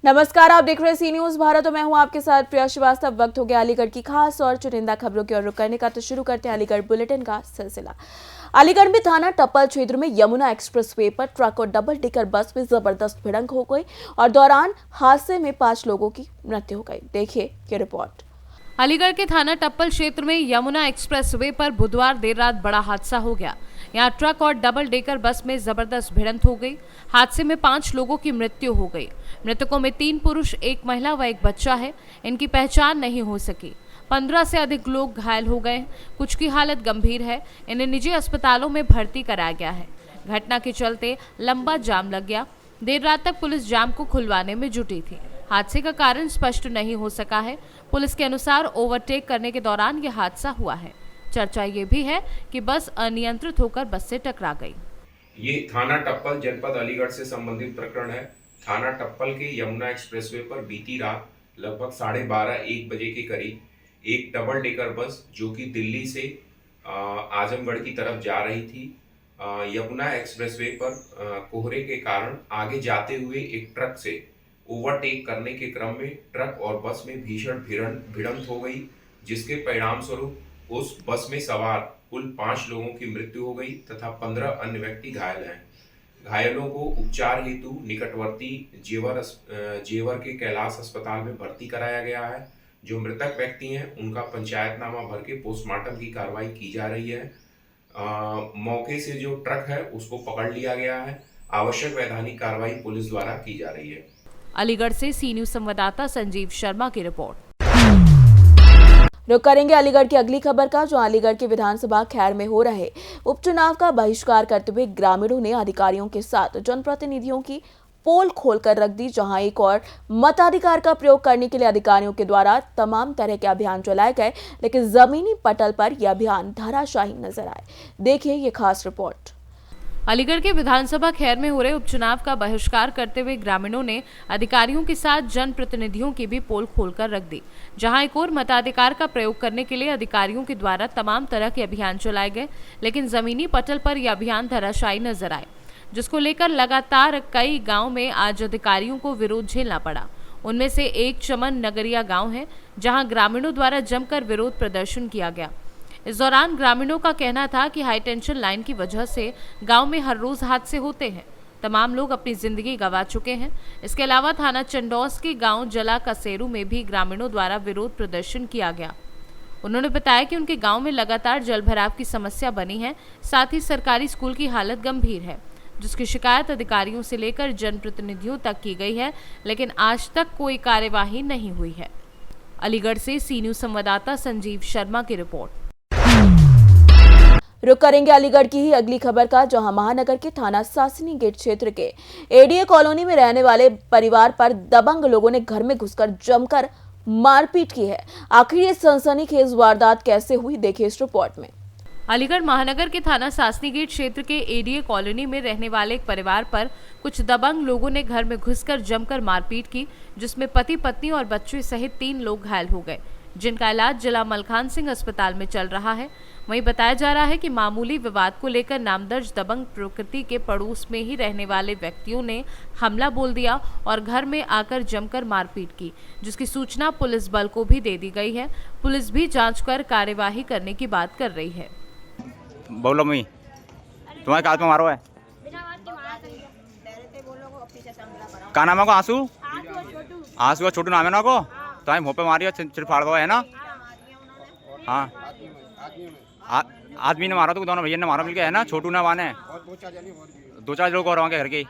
नमस्कार, आप देख रहे हैं सी न्यूज भारत और मैं हूं आपके साथ प्रिया श्रीवास्तव। वक्त हो गया अलीगढ़ की खास और चुनिंदा खबरों की ओर रुख करने का, तो शुरू करते हैं अलीगढ़ बुलेटिन का सिलसिला। अलीगढ़ में थाना टप्पल क्षेत्र में यमुना एक्सप्रेसवे पर ट्रक और डबल डेकर बस में जबरदस्त भिड़ंत हो गई और दौरान हादसे में 5 लोगों की मृत्यु हो गई। देखिए ये रिपोर्ट। अलीगढ़ के थाना टप्पल क्षेत्र में यमुना एक्सप्रेसवे पर बुधवार देर रात बड़ा हादसा हो गया। यहां ट्रक और डबल डेकर बस में जबरदस्त भिड़ंत हो गई। हादसे में 5 लोगों की मृत्यु हो गई। मृतकों में 3 पुरुष, 1 महिला व 1 बच्चा है। इनकी पहचान नहीं हो सकी। 15 से अधिक लोग घायल हो गए। कुछ की हालत गंभीर है। इन्हें निजी अस्पतालों में भर्ती कराया गया है। घटना के चलते लंबा जाम लग गया। देर रात तक पुलिस जाम को खुलवाने में जुटी थी। हादसे का कारण स्पष्ट नहीं हो सका है। पुलिस के अनुसार ओवरटेक करने के दौरान यह हादसा हुआ है। चर्चा ये भी है कि बस अनियंत्रित होकर बस से टकरा गई। ये थाना टप्पल जनपद अलीगढ़ से संबंधित प्रकरण है। थाना टप्पल के यमुना एक्सप्रेसवे पर बीती रात लगभग 12:30-1 बजे के करीब एक डबल डेकर बस जो कि दिल्ली से आजमगढ़ की तरफ जा रही थी, यमुना एक्सप्रेसवे पर कोहरे के कारण आगे जाते हुए एक ट्रक से ओवरटेक करने के क्रम में ट्रक और बस में भीषण भिड़ंत हो गई, जिसके परिणाम स्वरूप उस बस में सवार कुल 5 लोगों की मृत्यु हो गई तथा 15 अन्य व्यक्ति घायल हैं। घायलों को उपचार हेतु निकटवर्ती जेवर के कैलाश अस्पताल में भर्ती कराया गया है। जो मृतक व्यक्ति हैं उनका पंचायतनामा भर के पोस्टमार्टम की कार्रवाई की जा रही है। मौके से जो ट्रक है उसको पकड़ लिया गया है। आवश्यक वैधानिक कार्रवाई पुलिस द्वारा की जा रही है। अलीगढ़ से सी न्यूज संवाददाता संजीव शर्मा की रिपोर्ट। रुक करेंगे अलीगढ़ की अगली खबर का, जो अलीगढ़ के विधानसभा खैर में हो रहे उपचुनाव का बहिष्कार करते हुए ग्रामीणों ने अधिकारियों के साथ जनप्रतिनिधियों की पोल खोलकर रख दी, जहां एक और मताधिकार का प्रयोग करने के लिए अधिकारियों के द्वारा तमाम तरह के अभियान चलाए गए, लेकिन जमीनी पटल पर यह अभियान धराशायी नजर आए। देखिए ये खास रिपोर्ट। अलीगढ़ के विधानसभा खैर में हो रहे उपचुनाव का बहिष्कार करते हुए ग्रामीणों ने अधिकारियों के साथ जनप्रतिनिधियों की भी पोल खोलकर रख दी, जहां एक और मताधिकार का प्रयोग करने के लिए अधिकारियों के द्वारा तमाम तरह के अभियान चलाए गए, लेकिन जमीनी पटल पर यह अभियान धराशायी नजर आए, जिसको लेकर लगातार कई गाँव में आज अधिकारियों को विरोध झेलना पड़ा। उनमें से एक चमन नगरिया गाँव है, जहाँ ग्रामीणों द्वारा जमकर विरोध प्रदर्शन किया गया। इस दौरान ग्रामीणों का कहना था कि हाई टेंशन लाइन की वजह से गांव में हर रोज हादसे होते हैं। तमाम लोग अपनी जिंदगी गंवा चुके हैं। इसके अलावा थाना चंडौस के गांव जला कसेरू में भी ग्रामीणों द्वारा विरोध प्रदर्शन किया गया। उन्होंने बताया कि उनके गांव में लगातार जलभराव की समस्या बनी है। साथ ही सरकारी स्कूल की हालत गंभीर है, जिसकी शिकायत अधिकारियों से लेकर जनप्रतिनिधियों तक की गई है, लेकिन आज तक कोई कार्यवाही नहीं हुई है। अलीगढ़ से सी न्यूज संवाददाता संजीव शर्मा की रिपोर्ट। रुक करेंगे अलीगढ़ की ही अगली खबर का, जहां महानगर के थाना सासनी गेट क्षेत्र के एडीए कॉलोनी में रहने वाले परिवार पर दबंग लोगों ने घर में घुसकर जमकर मारपीट की है। आखिर ये सनसनीखेज वारदात कैसे हुई, देखिए इस रिपोर्ट में। अलीगढ़ महानगर के थाना सासनी गेट क्षेत्र के एडीए कॉलोनी में रहने वाले एक परिवार पर कुछ दबंग लोगों ने घर में घुसकर जमकर मारपीट की, जिसमें पति पत्नी और बच्चे सहित 3 लोग घायल हो गए, जिनका इलाज जिला मलखान सिंह अस्पताल में चल रहा है। वहीं बताया जा रहा है कि मामूली विवाद को लेकर नामदर्ज दबंग प्रकृति के पड़ोस में ही रहने वाले व्यक्तियों ने हमला बोल दिया और घर में आकर जमकर मारपीट की, जिसकी सूचना पुलिस बल को भी दे दी गई है। पुलिस भी जांच कर कार्यवाही करने की बात कर रही है। बोलो मम्मी, तुम्हारे काज में मारो है? क्या नाम है को? आंसू? आंसू और छोटू नाम है ना को? तो मुँह पे मारी सिर फाड़ दो, है ना? हाँ, आदमी ने मारा तो दोनों भैया ने मारा मिलके, है ना? छोटू ने माने 2-4 लोग और वहाँ के घर के।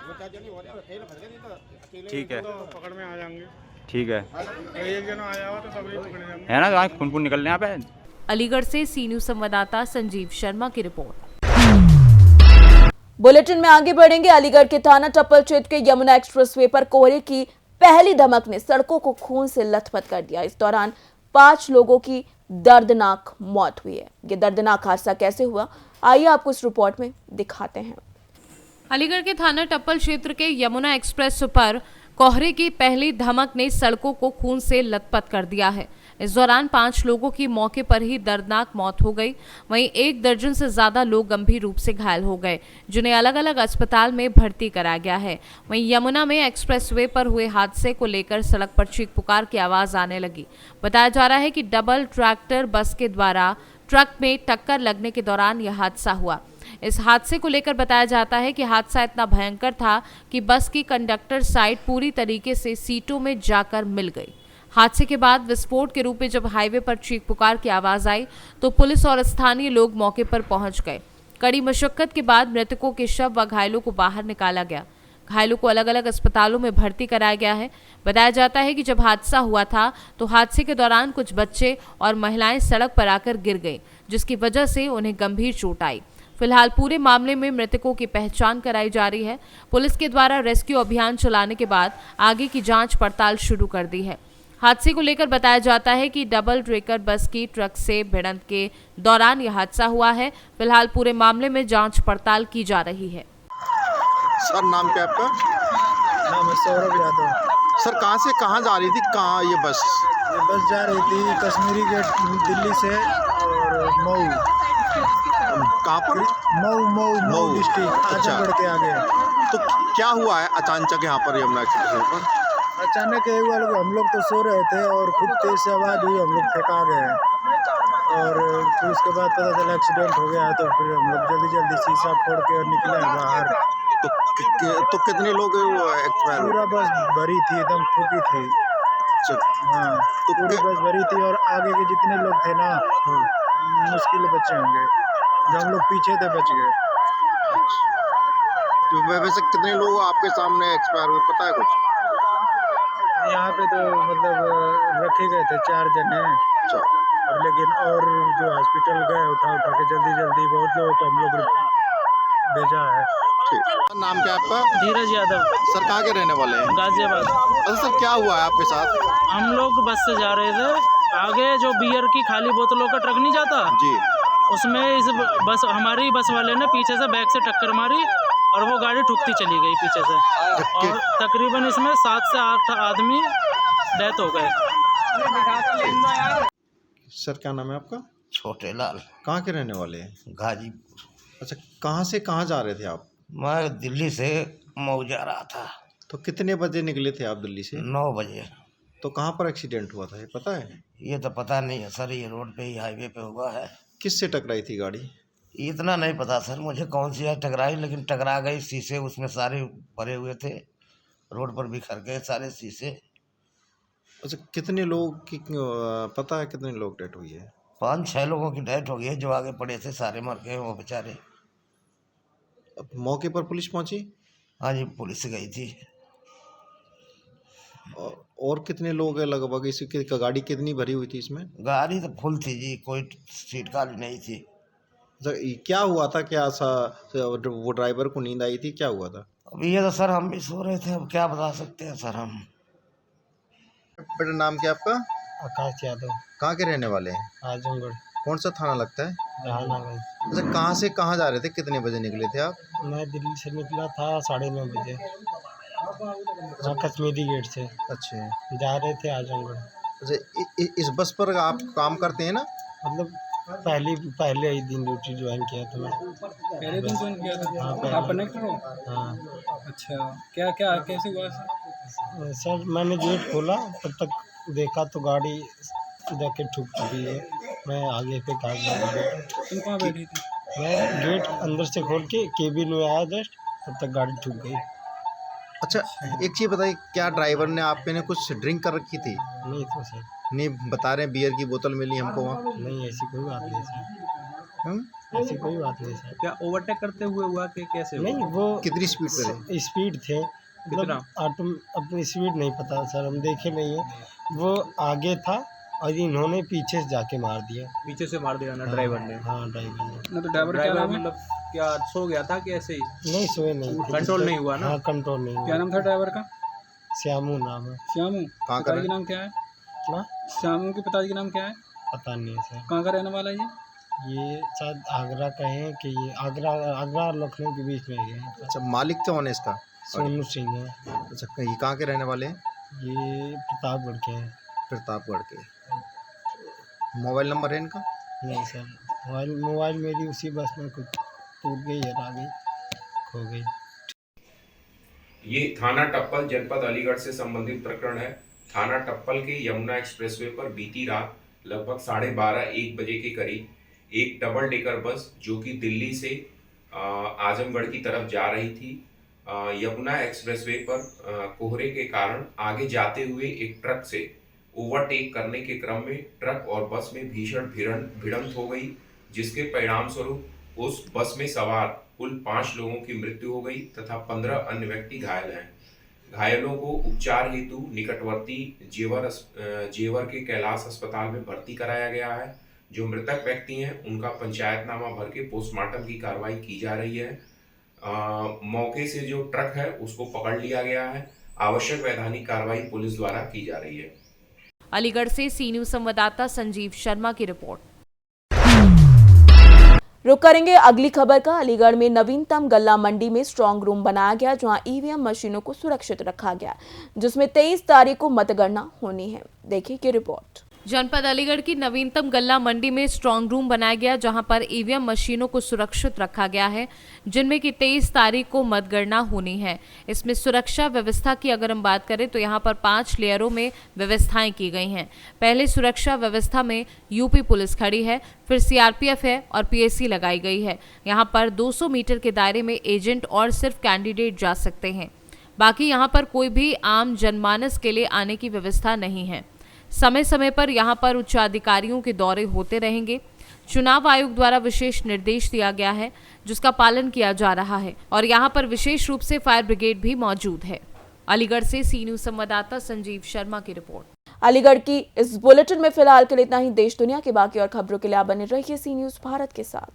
ठीक है, पकड़ में आ जाएंगे। ठीक है, एक जना आया हुआ तो सभी पकड़े जाएंगे, है ना? तो खून निकल रहे यहाँ पे। अलीगढ़ से सी न्यूज संवाददाता संजीव शर्मा की रिपोर्ट। बुलेटिन में आगे बढ़ेंगे। अलीगढ़ के थाना टप्पल क्षेत्र के यमुना एक्सप्रेसवे पर कोहरे की पहली धमक ने सड़कों को खून से लथपथ कर दिया। इस दौरान 5 लोगों की दर्दनाक मौत हुई है। ये दर्दनाक हादसा कैसे हुआ, आइए आपको इस रिपोर्ट में दिखाते हैं। अलीगढ़ के थाना टप्पल क्षेत्र के यमुना एक्सप्रेस पर कोहरे की पहली धमक ने सड़कों को खून से लथपथ कर दिया है। इस दौरान 5 लोगों की मौके पर ही दर्दनाक मौत हो गई। वहीं 1 दर्जन से ज्यादा लोग गंभीर रूप से घायल हो गए, जिन्हें अलग अलग अस्पताल में भर्ती कराया गया है। वहीं यमुना में एक्सप्रेसवे पर हुए हादसे को लेकर सड़क पर चीख पुकार की आवाज आने लगी। बताया जा रहा है कि डबल ट्रैक्टर बस के द्वारा ट्रक में टक्कर लगने के दौरान यह हादसा हुआ। इस हादसे को लेकर बताया जाता है कि हादसा इतना भयंकर था कि बस की कंडक्टर साइड पूरी तरीके से सीटों में जाकर मिल गई। हादसे के बाद विस्फोट के रूप में जब हाईवे पर चीख पुकार की आवाज आई तो पुलिस और स्थानीय लोग मौके पर पहुंच गए। कड़ी मशक्कत के बाद मृतकों के शव व घायलों को बाहर निकाला गया। घायलों को अलग अलग अस्पतालों में भर्ती कराया गया है। बताया जाता है कि जब हादसा हुआ था तो हादसे के दौरान कुछ बच्चे और महिलाएं सड़क पर आकर गिर गए, जिसकी वजह से उन्हें गंभीर चोट आई। फिलहाल पूरे मामले में मृतकों की पहचान कराई जा रही है। पुलिस के द्वारा रेस्क्यू अभियान चलाने के बाद आगे की जांच पड़ताल शुरू कर दी है। हादसे को लेकर बताया जाता है कि डबल ट्रेकर बस की ट्रक से भिड़ंत के दौरान यह हादसा हुआ है। फिलहाल पूरे मामले में जांच पड़ताल की जा रही है। सर नाम क्या है आपका? नाम है सौरभ यादव। सर कहाँ से कहाँ जा रही थी, कहाँ ये बस? ये बस जा रही थी कश्मीरी गेट दिल्ली से और मऊ कहाँ पर? मऊ डिस्ट्रिक्ट अच्छा। आजमगढ़ के आगे। तो क्या हुआ है अचानक यहाँ पर यमुना एक्सप्रेस पर? अचानक एक बार हम लोग तो सो रहे थे और खूब तेज से आवाज़ हुई, हम लोग फेंका गए और फिर उसके बाद पता चला एक्सीडेंट हो गया। तो फिर हम लोग जल्दी शीशा फोड़ के निकले बाहर। तो कितने लोग एक्सपायर हुए? पूरा बस भरी थी, एकदम ठुकी थी। हाँ, तो पूरी बस भरी थी और आगे के जितने लोग थे ना मुश्किल बचे होंगे, जो हम लोग पीछे थे बच गए। तो वैसे कितने लोग आपके सामने एक्सपायर हुए, पता है कुछ? यहाँ पे तो मतलब रखे गए थे 4 जने, अच्छा। और लेकिन और जो हॉस्पिटल गए उठा के जल्दी बहुत लोगों को हम लोग भेजा है। ठीक। सर नाम क्या है आपका? धीरज यादव, सर कहाँ के रहने वाले हैं? गाजियाबाद। अच्छा सर क्या हुआ है आपके साथ? हम लोग बस से जा रहे थे, आगे जो बियर की खाली बोतलों का ट्रक नहीं जाता, जी। उसमें इस बस हमारी बस वाले ने पीछे से बैक से टक्कर मारी और वो गाड़ी ठुकती चली गई पीछे से, और तकरीबन इसमें 7 से 8 आदमी डेथ हो गए। सर क्या नाम है आपका? छोटे लाल, कहाँ के रहने वाले हैं? गाजीपुर। अच्छा कहाँ से कहाँ जा रहे थे आप? मैं दिल्ली से मऊ जा रहा था। तो कितने बजे निकले थे आप दिल्ली से? 9 बजे। तो कहाँ पर एक्सीडेंट हुआ था ये पता है? ये तो पता नहीं है सर, ये रोड पे ही हाईवे पे हुआ है। किससे टकराई थी गाड़ी? इतना नहीं पता सर मुझे कौन सी है टकराई, लेकिन टकरा गई। शीशे उसमें सारे भरे हुए थे, रोड पर बिखर गए सारे शीशे। अच्छा कितने लोग की पता है कितने लोग डेथ हुई है? 5-6 लोगों की डेथ हो गई है, जो आगे पड़े थे सारे मर गए वो बेचारे। अब मौके पर पुलिस पहुंची? हाँ जी, पुलिस गई थी। और कितने लोग हैं लगभग? इसकी गाड़ी कितनी भरी हुई थी इसमें? गाड़ी तो फुल थी जी, कोई सीट खाली नहीं थी। अच्छा, क्या हुआ था? क्या सा वो ड्राइवर को नींद आई थी? क्या हुआ था? अब ये तो सर हम भी सो रहे थे, अब क्या बता सकते हैं सर हम। बेटा नाम क्या आपका? आकाश यादव, कहाँ के रहने वाले हैं? आजमगढ़, कौन सा थाना लगता है? जहानाबाद। अच्छा कहाँ से कहाँ जा रहे थे, कितने बजे निकले थे आप? मैं दिल्ली से निकला था 9:30 बजे, हाँ कश्मीरी गेट से अच्छा जा रहे थे आजमगढ़। अच्छा इस बस पर आप काम करते हैं ना? मतलब पहले ही दिन ड्यूटी ज्वाइन किया था मैं। पहले दिन ज्वाइन किया था? हाँ, आप कनेक्टर हो? हाँ। अच्छा, क्या कैसे हुआ सर? सर मैंने गेट खोला, तब तक देखा तो गाड़ी जाके ठुक चुकी है। मैं आगे पे कहा गया। तुम कहाँ बैठी थी? मैं गेट अंदर से खोल के केबिन में आया जस्ट, तब तक गाड़ी ठुक गई। अच्छा एक चीज़ बताइए, क्या ड्राइवर ने आप पे ने कुछ ड्रिंक कर रखी थी? नहीं तो सर, नहीं बता रहे हैं, बियर की बोतल मिली हमको वहाँ। नहीं ऐसी कोई बात नहीं सर, ऐसी कोई बात नहीं सर। क्या ओवरटेक करते हुए हुआ कि कैसे हुआ? नहीं वो कितनी स्पीड पे थे? स्पीड थे, मतलब अपनी स्पीड नहीं पता सर, हम देखे नहीं है। वो आगे था और इन्होंने पीछे से जाके मार दिया। पीछे से मार दिया ना ड्राइवर ने? हाँ ड्राइवर ने। ना तो ड्राइवर मतलब क्या सो गया था कि ऐसे ही? नहीं सोए नहीं थे। कंट्रोल नहीं हुआ ना? हाँ कंट्रोल नहीं हुआ। क्या नाम था ड्राइवर का? श्यामू नाम है। श्यामू? कहाँ का? पिताजी का नाम क्या है? ना श्यामू के पिताजी का नाम क्या है? पता नहीं है सर। कहाँ का रहने वाला है ये शायद आगरा का है कि ये आगरा और लखनऊ के बीच में है। अच्छा मालिक कौन है इसका? सोनू सिंह है। अच्छा ये कहाँ के रहने वाले हैं? ये प्रतापगढ़ के हैं। प्रतापगढ़ के। मोबाइल नंबर है इनका? नहीं सर, मोबाइल मेरी उसी बस में कुछ टूट गई, हरा गई, खो गई। ये थाना टप्पल जनपद अलीगढ़ से संबंधित प्रकरण है। थाना टप्पल के यमुना एक्सप्रेसवे पर बीती रात लगभग 12:30-1 बजे के करीब एक डबल डेकर बस जो कि दिल्ली से आजमगढ़ की तरफ जा रही थी, यमुना एक्सप्रेसवे पर कोहरे के कारण आगे जाते हुए एक ट्रक से ओवरटेक करने के क्रम में ट्रक और बस में भीषण भिड़ंत हो गई, जिसके परिणाम स्वरूप उस बस में सवार कुल 5 लोगों की मृत्यु हो गई तथा 15 अन्य व्यक्ति घायल हैं। घायलों को उपचार हेतु निकटवर्ती जेवर के कैलाश अस्पताल में भर्ती कराया गया है। जो मृतक व्यक्ति हैं उनका पंचायतनामा भर के पोस्टमार्टम की कार्रवाई की जा रही है। मौके से जो ट्रक है उसको पकड़ लिया गया है। आवश्यक वैधानिक कार्रवाई पुलिस द्वारा की जा रही है। अलीगढ़ से सी न्यूज संवाददाता संजीव शर्मा की रिपोर्ट। रुक करेंगे अगली खबर का। अलीगढ़ में नवीनतम गल्ला मंडी में स्ट्रांग रूम बनाया गया, जहां ईवीएम मशीनों को सुरक्षित रखा गया, जिसमें 23 तारीख को मतगणना होनी है। देखिए की रिपोर्ट। जनपद अलीगढ़ की नवीनतम गल्ला मंडी में स्ट्रांग रूम बनाया गया, जहां पर ईवीएम मशीनों को सुरक्षित रखा गया है, जिनमें कि 23 तारीख को मतगणना होनी है। इसमें सुरक्षा व्यवस्था की अगर हम बात करें तो यहां पर 5 लेयरों में व्यवस्थाएं की गई हैं। पहले सुरक्षा व्यवस्था में यूपी पुलिस खड़ी है, फिर सीआरपीएफ है और पीएसी लगाई गई है। यहां पर 200 मीटर के दायरे में एजेंट और सिर्फ कैंडिडेट जा सकते हैं। बाकी यहां पर कोई भी आम जनमानस के लिए आने की व्यवस्था नहीं है। समय समय पर यहां पर उच्चाधिकारियों के दौरे होते रहेंगे। चुनाव आयोग द्वारा विशेष निर्देश दिया गया है, जिसका पालन किया जा रहा है और यहां पर विशेष रूप से फायर ब्रिगेड भी मौजूद है। अलीगढ़ से सी न्यूज संवाददाता संजीव शर्मा की रिपोर्ट। अलीगढ़ की इस बुलेटिन में फिलहाल के लिए इतना ही। देश दुनिया की बाकी और खबरों के लिए आप बने रहिए सी न्यूज भारत के साथ।